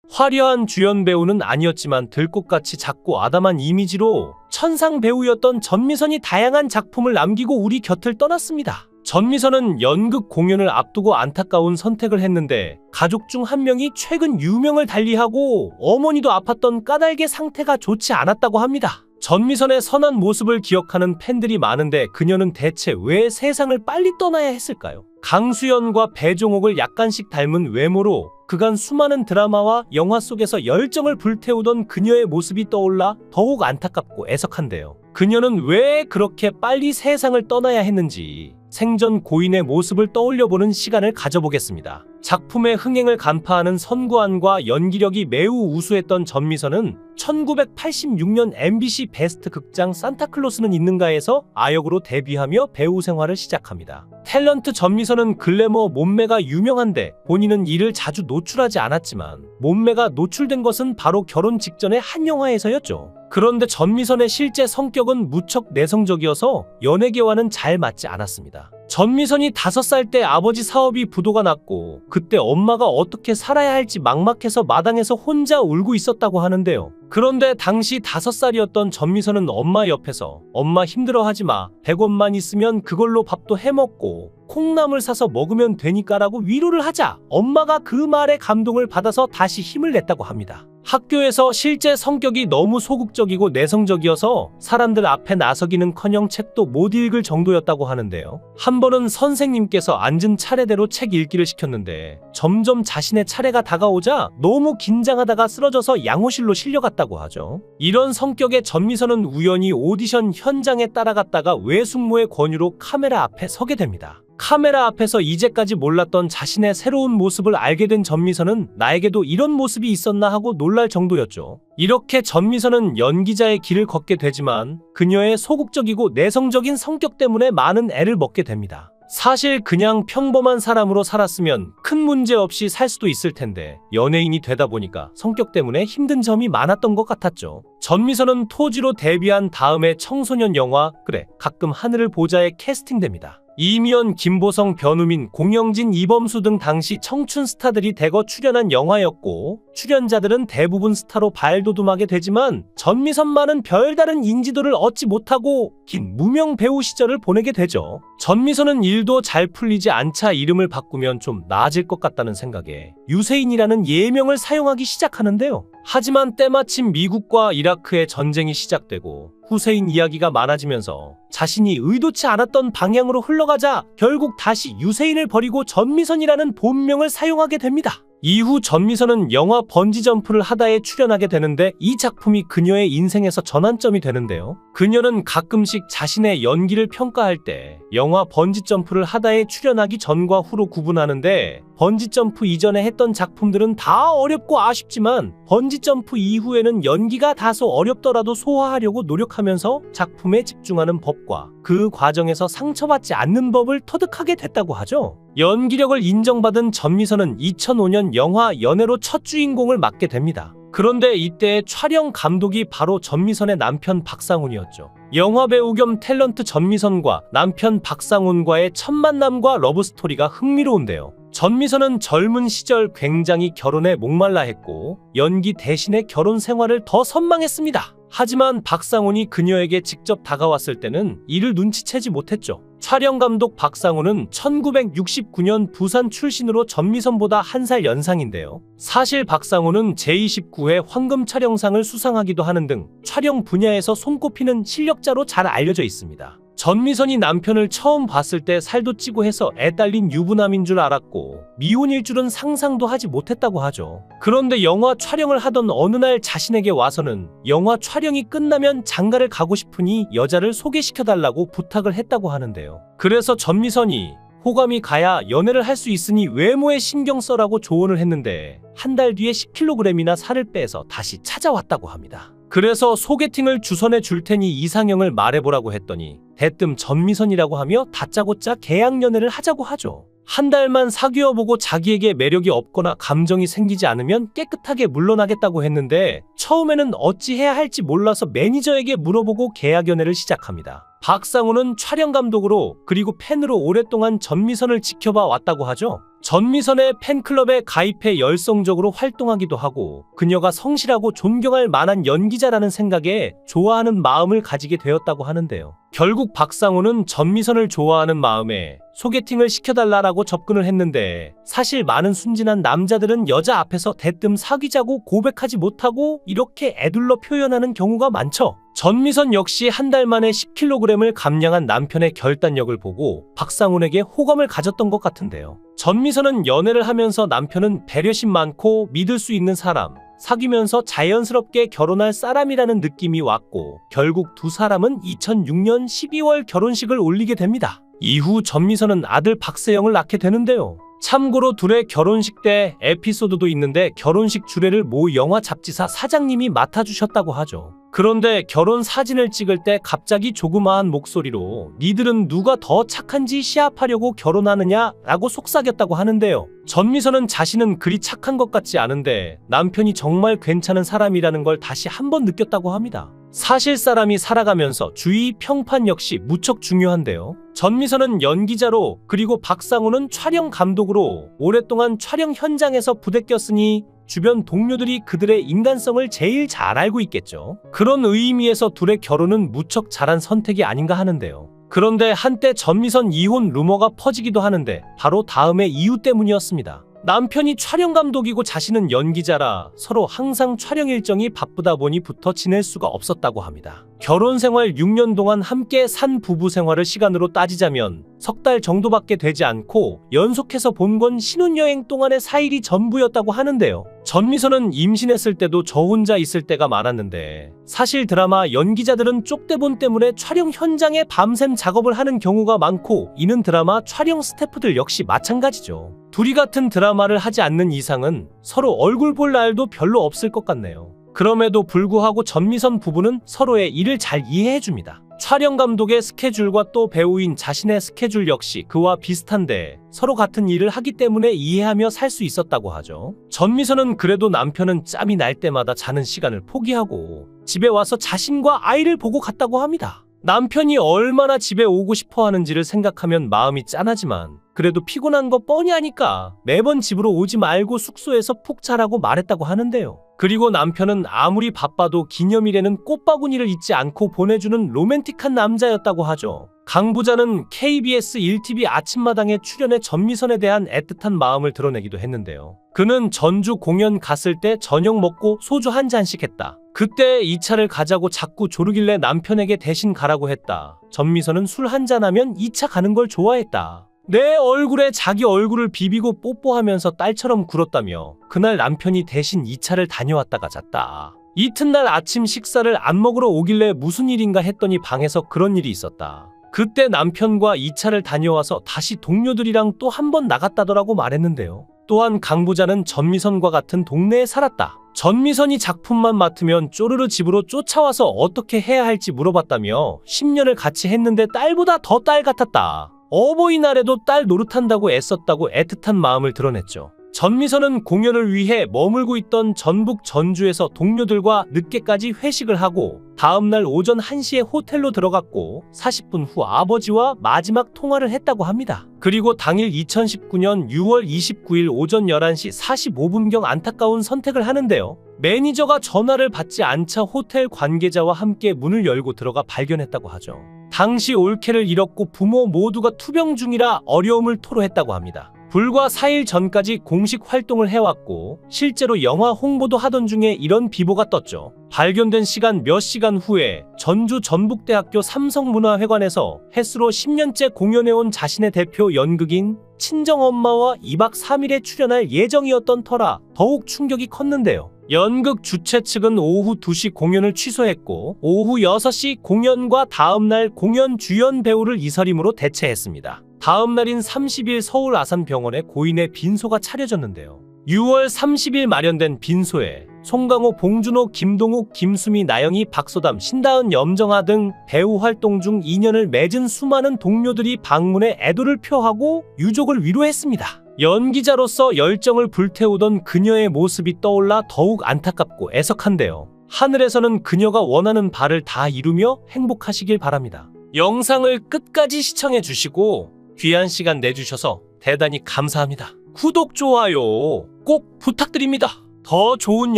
화려한 주연 배우는 아니었지만 들꽃같이 작고 아담한 이미지로 천상 배우였던 전미선이 다양한 작품을 남기고 우리 곁을 떠났습니다. 전미선은 연극 공연을 앞두고 안타까운 선택을 했는데 가족 중 한 명이 최근 유명을 달리하고 어머니도 아팠던 까닭에 상태가 좋지 않았다고 합니다. 전미선의 선한 모습을 기억하는 팬들이 많은데 그녀는 대체 왜 세상을 빨리 떠나야 했을까요? 강수연과 배종옥을 약간씩 닮은 외모로 그간 수많은 드라마와 영화 속에서 열정을 불태우던 그녀의 모습이 떠올라 더욱 안타깝고 애석한데요. 그녀는 왜 그렇게 빨리 세상을 떠나야 했는지 생전 고인의 모습을 떠올려보는 시간을 가져보겠습니다. 작품의 흥행을 간파하는 선구안과 연기력이 매우 우수했던 전미선은 1986년 MBC 베스트 극장 산타클로스는 있는가에서 아역으로 데뷔하며 배우 생활을 시작합니다. 탤런트 전미선은 글래머 몸매가 유명한데 본인은 이를 자주 노출하지 않았지만 몸매가 노출된 것은 바로 결혼 직전의 한 영화에서였죠. 그런데 전미선의 실제 성격은 무척 내성적이어서 연예계와는 잘 맞지 않았습니다. 전미선이 5살 때 아버지 사업이 부도가 났고 그때 엄마가 어떻게 살아야 할지 막막해서 마당에서 혼자 울고 있었다고 하는데요. 그런데 당시 5살이었던 전미선은 엄마 옆에서 엄마 힘들어하지 마. 100원만 있으면 그걸로 밥도 해먹고 콩나물 사서 먹으면 되니까라고 위로를 하자 엄마가 그 말에 감동을 받아서 다시 힘을 냈다고 합니다. 학교에서 실제 성격이 너무 소극적이고 내성적이어서 사람들 앞에 나서기는커녕 책도 못 읽을 정도였다고 하는데요. 한 번은 선생님께서 앉은 차례대로 책 읽기를 시켰는데 점점 자신의 차례가 다가오자 너무 긴장하다가 쓰러져서 양호실로 실려갔다고 하죠. 이런 성격의 전미선은 우연히 오디션 현장에 따라갔다가 외숙모의 권유로 카메라 앞에 서게 됩니다. 카메라 앞에서 이제까지 몰랐던 자신의 새로운 모습을 알게 된 전미선은 나에게도 이런 모습이 있었나 하고 놀랄 정도였죠. 이렇게 전미선은 연기자의 길을 걷게 되지만 그녀의 소극적이고 내성적인 성격 때문에 많은 애를 먹게 됩니다. 사실 그냥 평범한 사람으로 살았으면 큰 문제 없이 살 수도 있을 텐데 연예인이 되다 보니까 성격 때문에 힘든 점이 많았던 것 같았죠. 전미선은 토지로 데뷔한 다음에 청소년 영화 그래 가끔 하늘을 보자에 캐스팅됩니다. 이미연, 김보성, 변우민, 공영진, 이범수 등 당시 청춘 스타들이 대거 출연한 영화였고 출연자들은 대부분 스타로 발돋움하게 되지만 전미선만은 별다른 인지도를 얻지 못하고 긴 무명 배우 시절을 보내게 되죠. 전미선은 일도 잘 풀리지 않자 이름을 바꾸면 좀 나아질 것 같다는 생각에 유세인이라는 예명을 사용하기 시작하는데요. 하지만 때마침 미국과 이라크의 전쟁이 시작되고 후세인 이야기가 많아지면서 자신이 의도치 않았던 방향으로 흘러가자 결국 다시 유세인을 버리고 전미선이라는 본명을 사용하게 됩니다. 이후 전미선은 영화 번지점프를 하다에 출연하게 되는데 이 작품이 그녀의 인생에서 전환점이 되는데요. 그녀는 가끔씩 자신의 연기를 평가할 때 영화 번지점프를 하다에 출연하기 전과 후로 구분하는데 번지점프 이전에 했던 작품들은 다 어렵고 아쉽지만 번지점프 이후에는 연기가 다소 어렵더라도 소화하려고 노력하면서 작품에 집중하는 법과 그 과정에서 상처받지 않는 법을 터득하게 됐다고 하죠. 연기력을 인정받은 전미선은 2005년 영화 연애로 첫 주인공을 맡게 됩니다. 그런데 이때의 촬영 감독이 바로 전미선의 남편 박상훈이었죠. 영화배우 겸 탤런트 전미선과 남편 박상훈과의 첫 만남과 러브스토리가 흥미로운데요. 전미선은 젊은 시절 굉장히 결혼에 목말라 했고 연기 대신에 결혼 생활을 더 선망했습니다. 하지만 박상훈이 그녀에게 직접 다가왔을 때는 이를 눈치채지 못했죠. 촬영 감독 박상훈은 1969년 부산 출신으로 전미선보다 한 살 연상인데요. 사실 박상훈은 제29회 황금 촬영상을 수상하기도 하는 등 촬영 분야에서 손꼽히는 실력자로 잘 알려져 있습니다. 전미선이 남편을 처음 봤을 때 살도 찌고 해서 애 딸린 유부남인 줄 알았고 미혼일 줄은 상상도 하지 못했다고 하죠. 그런데 영화 촬영을 하던 어느 날 자신에게 와서는 영화 촬영이 끝나면 장가를 가고 싶으니 여자를 소개시켜달라고 부탁을 했다고 하는데요. 그래서 전미선이 호감이 가야 연애를 할 수 있으니 외모에 신경 써라고 조언을 했는데 한 달 뒤에 10kg이나 살을 빼서 다시 찾아왔다고 합니다. 그래서 소개팅을 주선해 줄 테니 이상형을 말해보라고 했더니 대뜸 전미선이라고 하며 다짜고짜 계약 연애를 하자고 하죠. 한 달만 사귀어보고 자기에게 매력이 없거나 감정이 생기지 않으면 깨끗하게 물러나겠다고 했는데 처음에는 어찌해야 할지 몰라서 매니저에게 물어보고 계약 연애를 시작합니다. 박상훈은 촬영 감독으로 그리고 팬으로 오랫동안 전미선을 지켜봐 왔다고 하죠. 전미선의 팬클럽에 가입해 열성적으로 활동하기도 하고 그녀가 성실하고 존경할 만한 연기자라는 생각에 좋아하는 마음을 가지게 되었다고 하는데요. 결국 박상우는 전미선을 좋아하는 마음에 소개팅을 시켜달라고 접근을 했는데 사실 많은 순진한 남자들은 여자 앞에서 대뜸 사귀자고 고백하지 못하고 이렇게 애둘러 표현하는 경우가 많죠. 전미선 역시 한 달 만에 10kg을 감량한 남편의 결단력을 보고 박상훈에게 호감을 가졌던 것 같은데요. 전미선은 연애를 하면서 남편은 배려심 많고 믿을 수 있는 사람, 사귀면서 자연스럽게 결혼할 사람이라는 느낌이 왔고 결국 두 사람은 2006년 12월 결혼식을 올리게 됩니다. 이후 전미선은 아들 박세영을 낳게 되는데요. 참고로 둘의 결혼식 때 에피소드도 있는데 결혼식 주례를 모 영화 잡지사 사장님이 맡아주셨다고 하죠. 그런데 결혼 사진을 찍을 때 갑자기 조그마한 목소리로 니들은 누가 더 착한지 시합하려고 결혼하느냐 라고 속삭였다고 하는데요. 전미선은 자신은 그리 착한 것 같지 않은데 남편이 정말 괜찮은 사람이라는 걸 다시 한번 느꼈다고 합니다. 사실 사람이 살아가면서 주위 평판 역시 무척 중요한데요. 전미선은 연기자로 그리고 박상우는 촬영 감독으로 오랫동안 촬영 현장에서 부대꼈으니 주변 동료들이 그들의 인간성을 제일 잘 알고 있겠죠. 그런 의미에서 둘의 결혼은 무척 잘한 선택이 아닌가 하는데요. 그런데 한때 전미선 이혼 루머가 퍼지기도 하는데 바로 다음의 이유 때문이었습니다. 남편이 촬영 감독이고 자신은 연기자라 서로 항상 촬영 일정이 바쁘다 보니 붙어 지낼 수가 없었다고 합니다. 결혼 생활 6년 동안 함께 산 부부 생활을 시간으로 따지자면 석 달 정도밖에 되지 않고 연속해서 본 건 신혼여행 동안의 4일이 전부였다고 하는데요. 전미선은 임신했을 때도 저 혼자 있을 때가 많았는데 사실 드라마 연기자들은 쪽대본 때문에 촬영 현장에 밤샘 작업을 하는 경우가 많고 이는 드라마 촬영 스태프들 역시 마찬가지죠. 둘이 같은 드라마를 하지 않는 이상은 서로 얼굴 볼 날도 별로 없을 것 같네요. 그럼에도 불구하고 전미선 부부는 서로의 일을 잘 이해해줍니다. 촬영 감독의 스케줄과 또 배우인 자신의 스케줄 역시 그와 비슷한데 서로 같은 일을 하기 때문에 이해하며 살 수 있었다고 하죠. 전미선은 그래도 남편은 짬이 날 때마다 자는 시간을 포기하고 집에 와서 자신과 아이를 보고 갔다고 합니다. 남편이 얼마나 집에 오고 싶어 하는지를 생각하면 마음이 짠하지만 그래도 피곤한 거 뻔히 아니까 매번 집으로 오지 말고 숙소에서 푹 자라고 말했다고 하는데요. 그리고 남편은 아무리 바빠도 기념일에는 꽃바구니를 잊지 않고 보내주는 로맨틱한 남자였다고 하죠. 강 부자는 KBS 1TV 아침마당에 출연해 전미선에 대한 애틋한 마음을 드러내기도 했는데요. 그는 전주 공연 갔을 때 저녁 먹고 소주 한 잔씩 했다. 그때 이 차를 가자고 자꾸 조르길래 남편에게 대신 가라고 했다. 전미선은 술 한 잔하면 2차 가는 걸 좋아했다. 내 얼굴에 자기 얼굴을 비비고 뽀뽀하면서 딸처럼 굴었다며 그날 남편이 대신 2차를 다녀왔다가 잤다. 이튿날 아침 식사를 안 먹으러 오길래 무슨 일인가 했더니 방에서 그런 일이 있었다. 그때 남편과 2차를 다녀와서 다시 동료들이랑 또 한 번 나갔다더라고 말했는데요. 또한 강 부자는 전미선과 같은 동네에 살았다. 전미선이 작품만 맡으면 쪼르르 집으로 쫓아와서 어떻게 해야 할지 물어봤다며 10년을 같이 했는데 딸보다 더 딸 같았다. 어버이날에도 딸 노릇한다고 애썼다고 애틋한 마음을 드러냈죠. 전미선은 공연을 위해 머물고 있던 전북 전주에서 동료들과 늦게까지 회식을 하고 다음날 오전 1시에 호텔로 들어갔고 40분 후 아버지와 마지막 통화를 했다고 합니다. 그리고 당일 2019년 6월 29일 오전 11시 45분경 안타까운 선택을 하는데요. 매니저가 전화를 받지 않자 호텔 관계자와 함께 문을 열고 들어가 발견했다고 하죠. 당시 올케를 잃었고 부모 모두가 투병 중이라 어려움을 토로했다고 합니다. 불과 4일 전까지 공식 활동을 해왔고 실제로 영화 홍보도 하던 중에 이런 비보가 떴죠. 발견된 시간 몇 시간 후에 전주 전북대학교 삼성문화회관에서 햇수로 10년째 공연해온 자신의 대표 연극인 친정엄마와 2박 3일에 출연할 예정이었던 터라 더욱 충격이 컸는데요. 연극 주최 측은 오후 2시 공연을 취소했고 오후 6시 공연과 다음날 공연 주연 배우를 이설임으로 대체했습니다. 다음 날인 30일 서울 아산병원에 고인의 빈소가 차려졌는데요. 6월 30일 마련된 빈소에 송강호, 봉준호, 김동욱, 김수미, 나영희, 박소담, 신다은, 염정아 등 배우 활동 중 인연을 맺은 수많은 동료들이 방문해 애도를 표하고 유족을 위로했습니다. 연기자로서 열정을 불태우던 그녀의 모습이 떠올라 더욱 안타깝고 애석한데요. 하늘에서는 그녀가 원하는 바를 다 이루며 행복하시길 바랍니다. 영상을 끝까지 시청해 주시고 귀한 시간 내주셔서 대단히 감사합니다. 구독, 좋아요 꼭 부탁드립니다. 더 좋은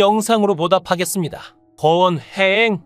영상으로 보답하겠습니다. 권행